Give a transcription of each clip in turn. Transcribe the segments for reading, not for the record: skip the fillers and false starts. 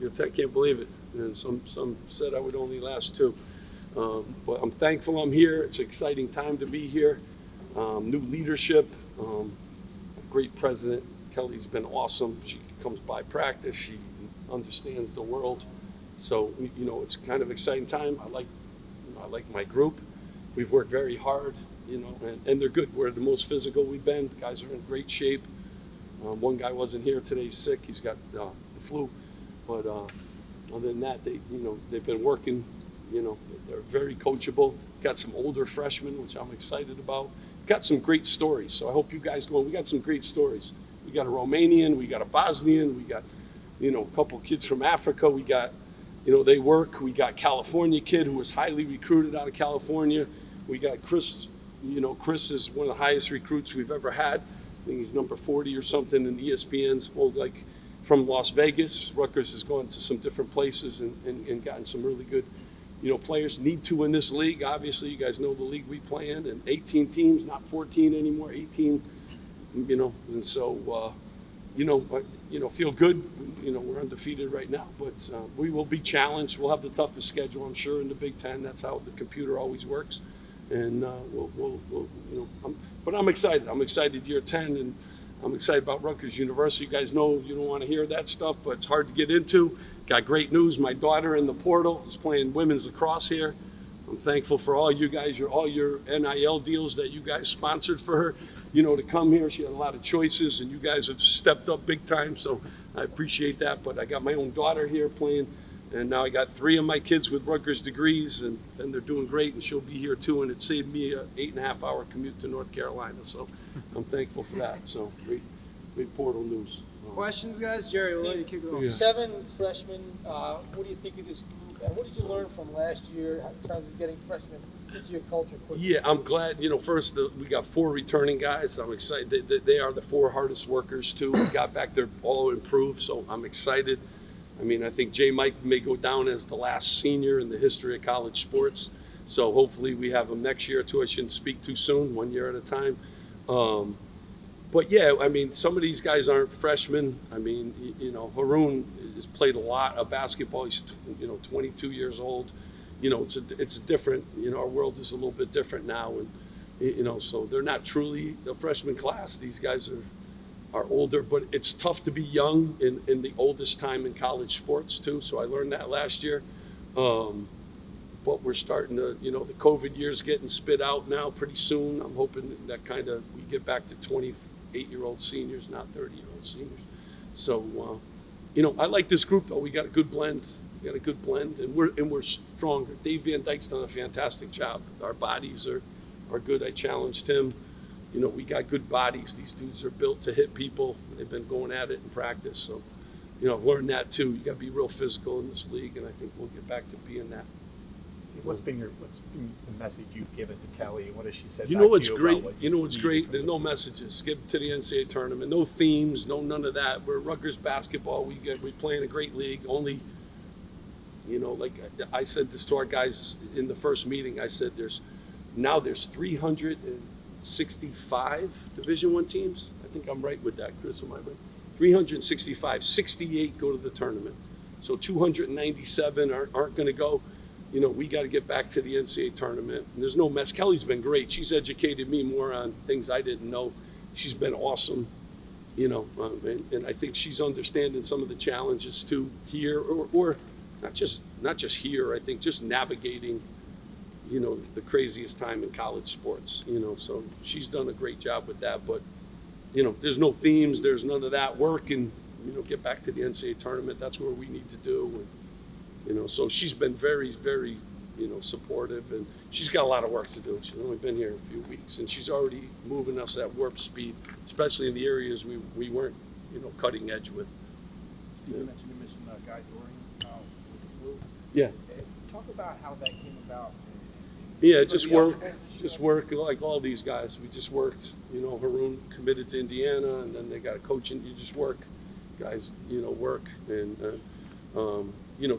I can't believe it. And some said I would only last 2. But I'm thankful I'm here. It's an exciting time to be here. New leadership, great president. Kelly's been awesome. She comes by practice. She understands the world. So, it's kind of exciting time. I like my group. We've worked very hard, and they're good. We're the most physical we've been. The guys are in great shape. One guy wasn't here today. He's sick. He's got the flu. But other than that, they've been working. They're very coachable. Got some older freshmen, which I'm excited about. Got some great stories. So I hope you guys go. We got some great stories. We got a Romanian. We got a Bosnian. We got, a couple kids from Africa. We got, they work. We got California kid who was highly recruited out of California. We got Chris. Chris is one of the highest recruits we've ever had. I think he's number 40 or something in ESPN's. From Las Vegas. Rutgers has gone to some different places and gotten some really good, players. Need to win this league. Obviously, you guys know the league we play in, and 18 teams, not 14 anymore, 18, and so, feel good. We're undefeated right now, but we will be challenged. We'll have the toughest schedule, I'm sure, in the Big Ten. That's how the computer always works. And but I'm excited. I'm excited year 10, and I'm excited about Rutgers University. You guys know you don't want to hear that stuff, but it's hard to get into. Got great news. My daughter in the portal is playing women's lacrosse here. I'm thankful for all you guys, all your NIL deals that you guys sponsored for her, to come here. She had a lot of choices, and you guys have stepped up big time, so I appreciate that. But I got my own daughter here playing, and now I got 3 of my kids with Rutgers degrees, and they're doing great, and she'll be here too, and it saved me an 8.5-hour commute to North Carolina, so I'm thankful for that. So great portal news. Questions, guys? Jerry, we'll let you kick it off. Yeah. 7 freshmen. What do you think of this group? And what did you learn from last year in terms of getting freshmen into your culture quickly? Yeah, I'm glad. First we got 4 returning guys. I'm excited. They are the 4 hardest workers too. We got back there all improved, so I'm excited. I think J. Mike may go down as the last senior in the history of college sports. So hopefully we have him next year too. I shouldn't speak too soon, 1 year at a time. But yeah, some of these guys aren't freshmen. Haroon has played a lot of basketball. He's 22 years old. It's different. Our world is a little bit different now, and so they're not truly a freshman class. These guys are older, but it's tough to be young in the oldest time in college sports too. So I learned that last year. But we're starting to, the COVID year's getting spit out now pretty soon. I'm hoping that we get back to 28-year-old seniors, not 30-year-old seniors. So, I like this group though. We got a good blend. And we're stronger. Dave Van Dyke's done a fantastic job. Our bodies are good. I challenged him. We got good bodies. These dudes are built to hit people. They've been going at it in practice. So, I've learned that too. You got to be real physical in this league, and I think we'll get back to being that. What's been the message you've given to Kelly? What has she said? What's great? What's great? There's no messages. Give it to the NCAA tournament. No themes. No none of that. We're Rutgers Basketball. We play in a great league. Only, like I said this to our guys in the first meeting. I said there's 365 Division I teams. I think I'm right with that, Chris. Am I right? 365. 68 go to the tournament. So 297 aren't going to go. We got to get back to the NCAA tournament. And there's no mess. Kelly's been great. She's educated me more on things I didn't know. She's been awesome, and I think she's understanding some of the challenges too here, or not just here. I think just navigating, the craziest time in college sports. So she's done a great job with that. But there's no themes. There's none of that. Work and get back to the NCAA tournament. That's where we need to do. And, so she's been very, very, supportive, and she's got a lot of work to do. She's only been here a few weeks, and she's already moving us at warp speed, especially in the areas we weren't, cutting edge with. You mentioned you missing Guy Dorian with the flu. Yeah. Talk about how that came about. Yeah, just work like all these guys. We just worked. Haroon committed to Indiana, and then they got a coach, and you just work. Guys, work, and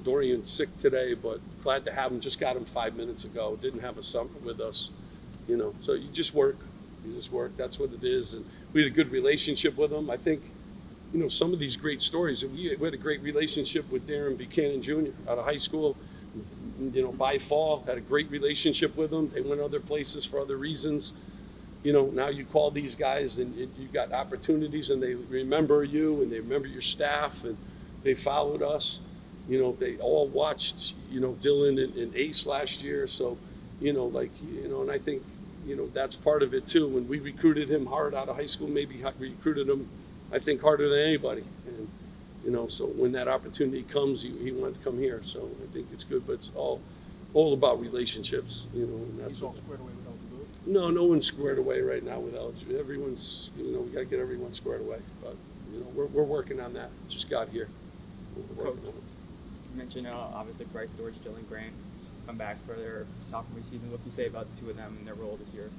Dorian's sick today, but glad to have him. Just got him 5 minutes ago. Didn't have a summer with us, So you just work. That's what it is. And we had a good relationship with him. I think, some of these great stories. We had a great relationship with Darren Buchanan Jr. out of high school. By fall, had a great relationship with them. They went other places for other reasons. Now you call these guys and you got opportunities, and they remember you and they remember your staff, and they followed us. They all watched, Dylan and Ace last year. So, and I think, that's part of it too. When we recruited him hard out of high school, maybe recruited him, I think, harder than anybody. And, so when that opportunity comes, he wanted to come here. So I think it's good, but it's all about relationships, and that's He's all squared away with eligibility. No one's squared away right now with eligibility. Everyone's, we got to get everyone squared away. But, we're working on that. Just got here. We're working on it. You mentioned obviously Bryce George, Dylan Grant come back for their sophomore season. What can you say about the two of them and their role this year?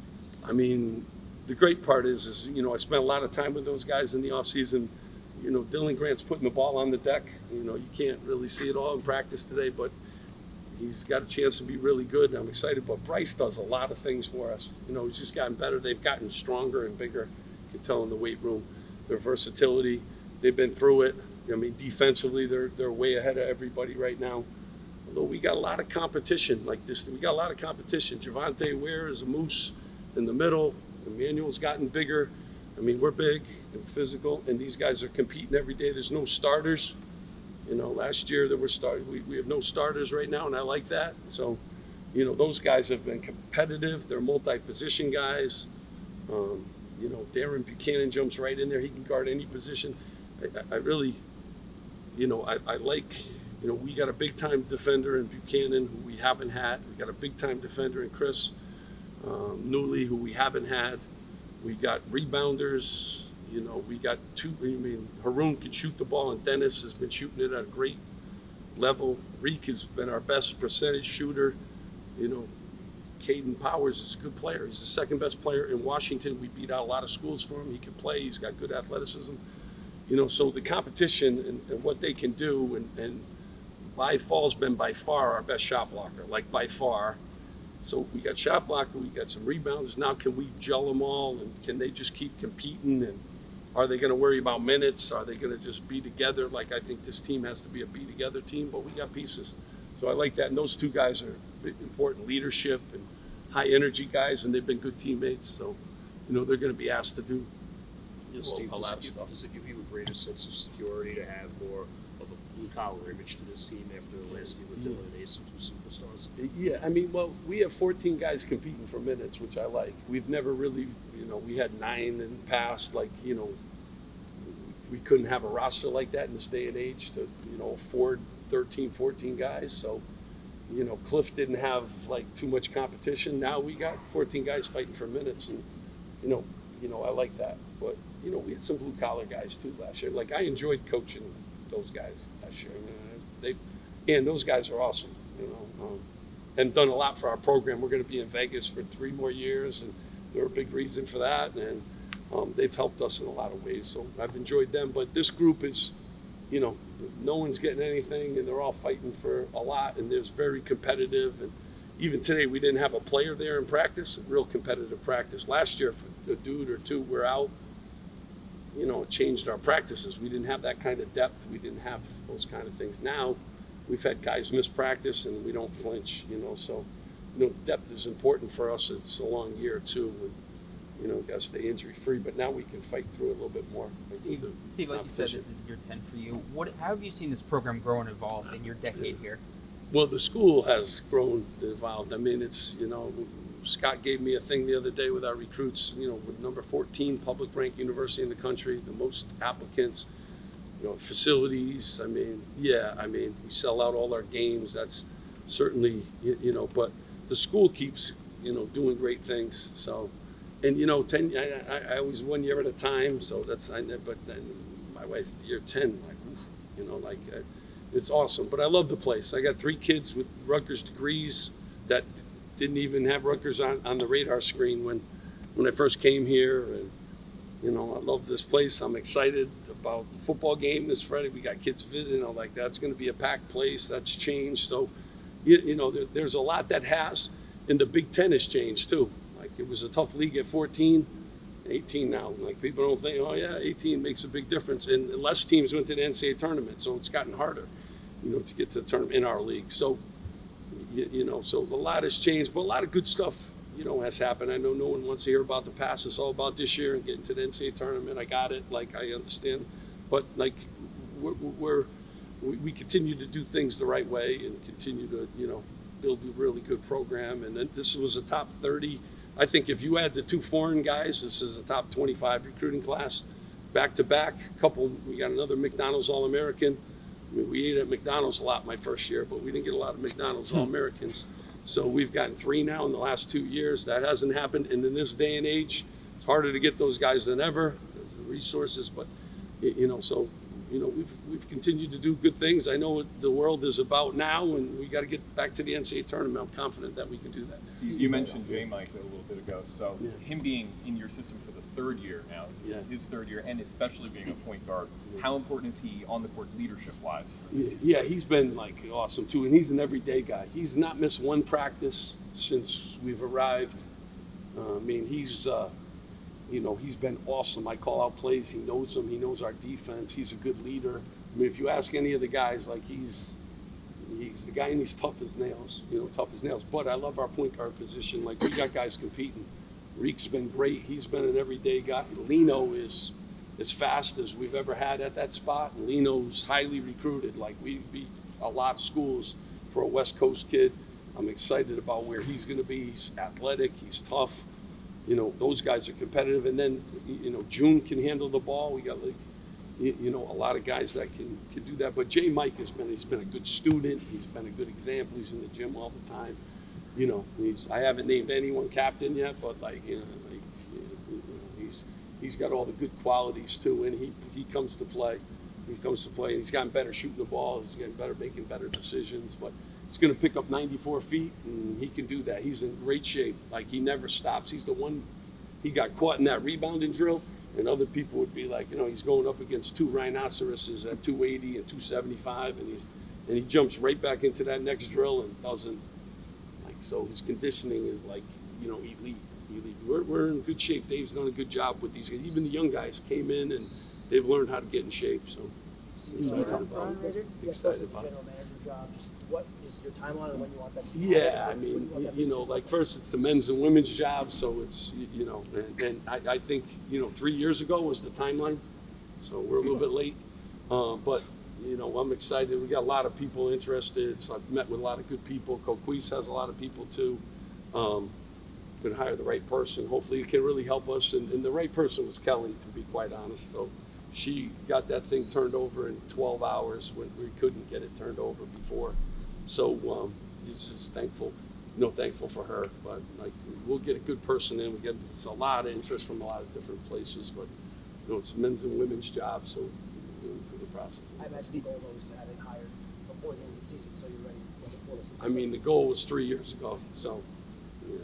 I mean, the great part is I spent a lot of time with those guys in the offseason. Dylan Grant's putting the ball on the deck. You can't really see it all in practice today, but he's got a chance to be really good. I'm excited. But Bryce does a lot of things for us. He's just gotten better. They've gotten stronger and bigger. You can tell in the weight room. Their versatility, they've been through it. Defensively, they're way ahead of everybody right now. Although we got a lot of competition like this. We got a lot of competition. Javante Ware is a moose in the middle. Emmanuel's gotten bigger. We're big and physical, and these guys are competing every day. There's no starters. Last year there were starters. We have no starters right now, and I like that. So, those guys have been competitive. They're multi-position guys. Darren Buchanan jumps right in there. He can guard any position. I really, I like, we got a big-time defender in Buchanan who we haven't had. We got a big-time defender in Chris Newley who we haven't had. We got rebounders. We got two. Haroon can shoot the ball, and Dennis has been shooting it at a great level. Reek has been our best percentage shooter. Caden Powers is a good player. He's the second best player in Washington. We beat out a lot of schools for him. He can play. He's got good athleticism. So the competition and what they can do, and by fall's been by far our best shot blocker, like by far. So we got shot blocker, we got some rebounders. Now can we gel them all, and can they just keep competing? And are they going to worry about minutes? Are they going to just be together? Like, I think this team has to be a be together team, but we got pieces. So I like that. And those two guys are important leadership and high energy guys, and they've been good teammates. So, they're going to be asked to do Steve, a lot of stuff. does it give you a greater sense of security to have more of a blue-collar image to this team after last year with Dylan and Ace, two superstars? Yeah, we have 14 guys competing for minutes, which I like. We've never really, we had 9 in the past. Like, we couldn't have a roster like that in this day and age to, afford 13, 14 guys. So, Cliff didn't have like too much competition. Now we got 14 guys fighting for minutes, and I like that. But we had some blue collar guys too last year. Like, I enjoyed coaching those guys last year. And those guys are awesome. And done a lot for our program. We're going to be in Vegas for 3 more years, and they're a big reason for that. And they've helped us in a lot of ways. So I've enjoyed them. But this group is, no one's getting anything, and they're all fighting for a lot, and there's very competitive. And even today, we didn't have a player there in practice, a real competitive practice. Last year, if a dude or two were out, it changed our practices. We didn't have that kind of depth. We didn't have those kind of things. Now, we've had guys miss practice, and we don't flinch, So, depth is important for us. It's a long year, too. And, got to stay injury-free. But now we can fight through it a little bit more. Steve, like you said, this is year 10 for you. How have you seen this program grow and evolve in your decade here? Well, the school has grown and evolved. It's, Scott gave me a thing the other day with our recruits, with number 14 public ranked university in the country, the most applicants, facilities. We sell out all our games. That's certainly, but the school keeps, doing great things. So, and, 10, I always 1 year at a time. So but then my wife's year 10, it's awesome. But I love the place. I got 3 kids with Rutgers degrees that didn't even have Rutgers on the radar screen when I first came here. And, I love this place. I'm excited about the football game this Friday. We got kids visiting. That's going to be a packed place. That's changed. So, there's a lot that has. And the Big Ten has changed too. Like, it was a tough league at 14. 18 now. Like people don't think, oh yeah, 18 makes a big difference. And less teams went to the NCAA tournament, so it's gotten harder, to get to the tournament in our league. So, so a lot has changed, but a lot of good stuff, has happened. I know no one wants to hear about the past. It's all about this year and getting to the NCAA tournament. I got it. Like I understand, but like we continue to do things the right way and continue to, build a really good program. And then this was a top 30. I think if you add the 2 foreign guys, this is a top 25 recruiting class, back to back. We got another McDonald's All-American. I mean, we ate at McDonald's a lot my first year, but we didn't get a lot of McDonald's All-Americans. So we've gotten 3 now in the last 2 years. That hasn't happened. And in this day and age, it's harder to get those guys than ever because of the resources. But, we've continued to do good things. I know what the world is about now, and we got to get back to the NCAA tournament. I'm confident that we can do that. You mentioned J. Mike a little bit ago. So Yeah. him being in your system for the 3rd year now, his 3rd year, and especially being a point guard, how important is he on the court leadership-wise for this? Yeah, he's been like awesome too, and he's an everyday guy. He's not missed one practice since we've arrived. I mean, he's been awesome. I call out plays. He knows them. He knows our defense. He's a good leader. I mean, if you ask any of the guys, like he's the guy, and he's tough as nails. But I love our point guard position. Like we got guys competing. Reek's been great. He's been an everyday guy. Lino is as fast as we've ever had at that spot. And Lino's highly recruited. Like we beat a lot of schools for a West Coast kid. I'm excited about where he's going to be. He's athletic. He's tough. Those guys are competitive. And then, June can handle the ball. We got a lot of guys that can do that. But J. Mike he's been a good student. He's been a good example. He's in the gym all the time. I haven't named anyone captain yet, but he's got all the good qualities too. And he comes to play. And he's gotten better shooting the ball. He's getting better making better decisions. But he's going to pick up 94 feet, and he can do that. He's in great shape. Like, he never stops. He's the one, he got caught in that rebounding drill, and other people would be like, he's going up against 2 rhinoceroses at 280 and 275, and he jumps right back into that next drill and doesn't, so his conditioning is elite. We're in good shape. Dave's done a good job with these guys. Even the young guys came in, and they've learned how to get in shape, so. Excited about it. Excited about the general manager job. Just what is your timeline and when you want that to be? Yeah, I mean, first it's the men's and women's job, so it's, and I think, 3 years ago was the timeline, so we're a little bit late, but, I'm excited. We got a lot of people interested, so I've met with a lot of good people. Coquise has a lot of people too. Going to hire the right person. Hopefully it can really help us, and the right person was Kelly, to be quite honest, so. She got that thing turned over in 12 hours when we couldn't get it turned over before. So just thankful for her. But we'll get a good person in. It's a lot of interest from a lot of different places, but it's a men's and women's job, so we're going through the process. I imagine the goal though is to have it hired before the end of the season, so you're ready when the portal season. I mean, the goal was 3 years ago, so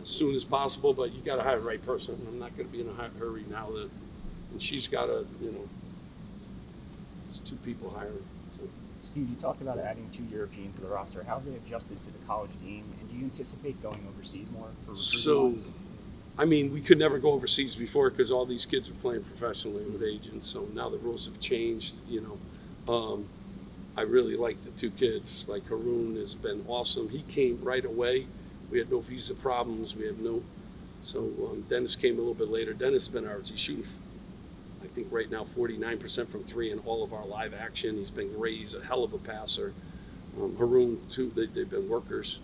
as soon as possible. But you got to hire the right person. I'm not going to be in a hurry now and she's got to, it's 2 people hiring. So. Steve, you talked about adding 2 Europeans to the roster. How have they adjusted to the college game, and do you anticipate going overseas more for recruiting? So, I mean, we could never go overseas before because all these kids are playing professionally with agents. So now the rules have changed. I really like the 2 kids. Like Haroon has been awesome. He came right away. We had no visa problems. We have no. So Dennis came a little bit later. Dennis has been he's shooting. I think right now 49% from 3 in all of our live action. He's been great. He's a hell of a passer. Haroon too. They've been workers.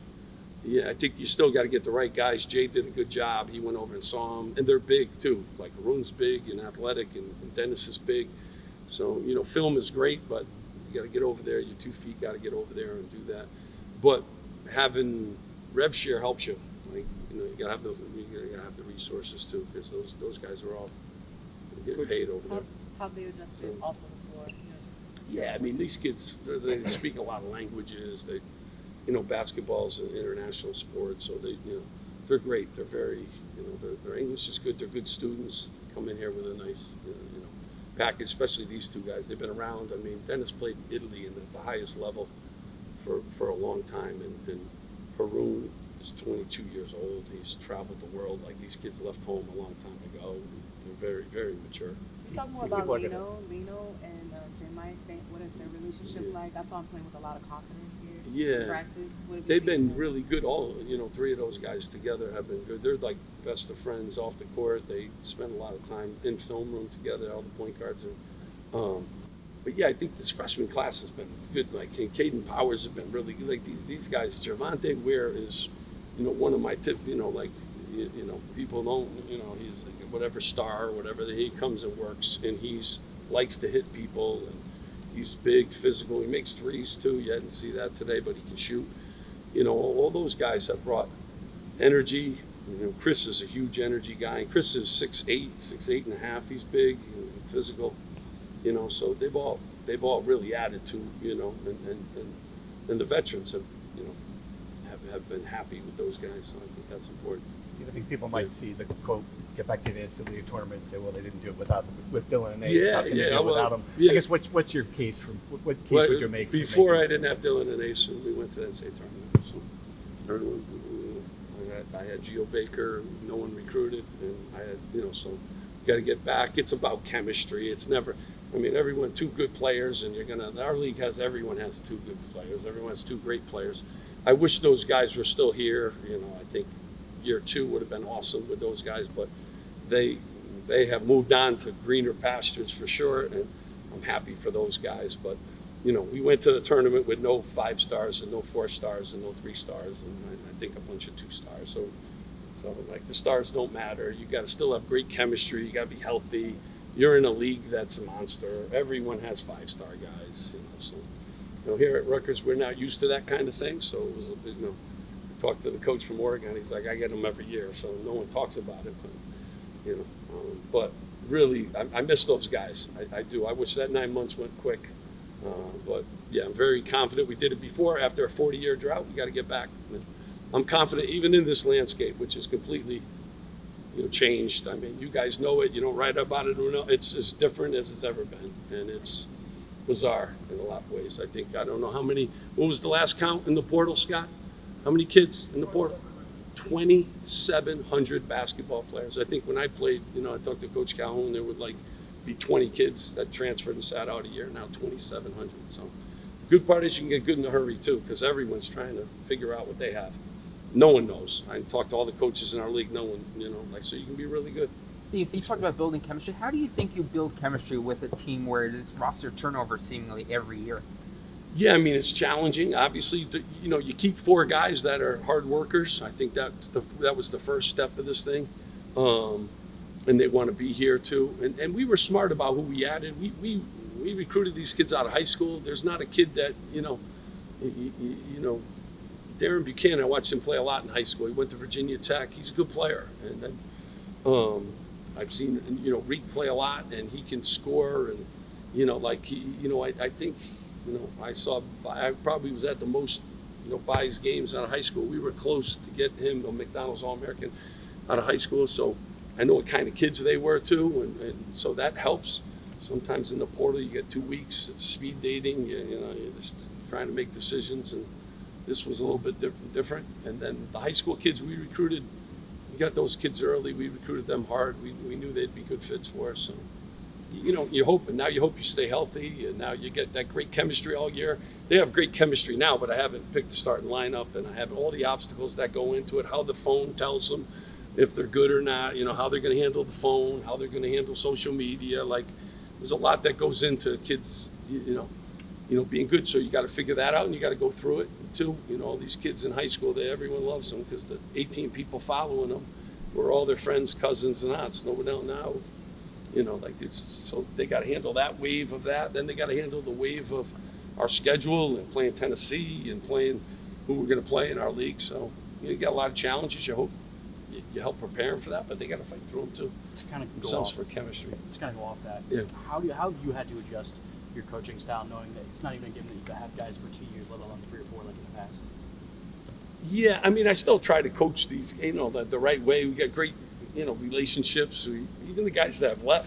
Yeah, I think you still got to get the right guys. Jay did a good job. He went over and saw them, and they're big too. Like Haroon's big and athletic, and Dennis is big. So film is great, but you got to get over there. Your 2 feet got to get over there and do that. But having rev share helps you. You gotta have the resources too, because those guys are all getting paid over there. How they adjusted off of the floor? Yeah, I mean, these kids, they speak a lot of languages. Basketball's an international sport, so they're great. They're very, their English is good. They're good students. Come in here with a nice, package. Especially these 2 guys. They've been around. I mean, Dennis played in Italy at the highest level for a long time, and Haroon He's 22 years old. He's traveled the world. Like, these kids left home a long time ago. They're very, very mature. Talk more Some about people are Lino and Jim Mike. What is their relationship like? I saw him playing with a lot of confidence here. Yeah. In practice. What have you They've seen been from them? really good. All, three of those guys together have been good. They're like best of friends off the court. They spend a lot of time in film room together. All the point guards are. But yeah, I think this freshman class has been good. Like, and Caden Powers have been really good. Like, these guys. Gervonta Ware is, one of my tip. People don't. He's like whatever star or whatever. He comes and works, and he's likes to hit people. And he's big, physical. He makes threes too. You didn't see that today, but he can shoot. All those guys have brought energy. Chris is a huge energy guy. Chris is 6'8", 6'8.5". He's big and physical. So they've all really added to, and the veterans have been happy with those guys. So I think that's important. I think people might see the quote, get back to the NCAA tournament and say, well, they didn't do it with Dylan and Ace. Yeah, How can they do it without them? yeah. I guess what's your case what case would you make? Before I didn't have Dylan and Ace, and we went to the NCAA tournament. So I had Geo Baker, no one recruited, and I had, so you got to get back. It's about chemistry. It's never, everyone, two good players, and our league everyone has two good players. Everyone has two great players. I wish those guys were still here. I think year 2 would have been awesome with those guys, but they have moved on to greener pastures for sure, and I'm happy for those guys. But we went to the tournament with no 5 stars and no 4 stars and no 3 stars, and I think a bunch of 2 stars. So like, the stars don't matter. You got to still have great chemistry. You got to be healthy. You're in a league that's a monster. Everyone has 5-star guys. So here at Rutgers, we're not used to that kind of thing. So it was a big, I talked to the coach from Oregon. He's like, I get them every year, so no one talks about it. But but really, I miss those guys. I do. I wish that 9 months went quick. But yeah, I'm very confident. We did it before. After a 40-year drought, we got to get back. I'm confident, even in this landscape, which is completely, changed. You guys know it. You don't write about it. It's as different as it's ever been, and it's bizarre in a lot of ways. I think, I don't know how many. What was the last count in the portal, Scott? How many kids in the portal? 2,700 basketball players. I think when I played, I talked to Coach Calhoun, there would be 20 kids that transferred and sat out a year. Now 2,700. So the good part is you can get good in a hurry too, because everyone's trying to figure out what they have. No one knows. I talked to all the coaches in our league. No one, so you can be really good. Steve, you talked about building chemistry. How do you think you build chemistry with a team where it is roster turnover seemingly every year? Yeah, it's challenging. Obviously, you keep 4 guys that are hard workers. I think that was the first step of this thing, and they want to be here too. And we were smart about who we added. We recruited these kids out of high school. There's not a kid that Darren Buchanan. I watched him play a lot in high school. He went to Virginia Tech. He's a good player, and then I've seen Reek play a lot, and he can score. And I think. I probably was at the most, Buys games out of high school. We were close to get him a McDonald's All-American out of high school. So I know what kind of kids they were too. And so that helps. Sometimes in the portal, you get 2 weeks. It's speed dating. You're just trying to make decisions. And this was a little bit different. And then the high school kids we recruited, we got those kids early. We recruited them hard. We knew they'd be good fits for us. So. You hope, and now you hope you stay healthy, and now you get that great chemistry all year. They have great chemistry now, but I haven't picked the starting lineup, and I have all the obstacles that go into it, how the phone tells them if they're good or not, how they're going to handle the phone, how they're going to handle social media. There's a lot that goes into kids, being good. So you got to figure that out, and you got to go through it too. All these kids in high school, everyone loves them because the 18 people following them were all their friends, cousins, and aunts. No one else now. So they got to handle that wave of that. Then they got to handle the wave of our schedule and playing Tennessee and playing who we're going to play in our league. So you got a lot of challenges. You hope you help prepare them for that, but they got to fight through them too. To kind of go themselves off for chemistry. To kind of go off that. Yeah. How have you had to adjust your coaching style, knowing that it's not even a given that you have guys for 2 years, let alone 3 or 4 like in the past? Yeah, I still try to coach these, the right way. We got great, relationships. Even the guys that have left,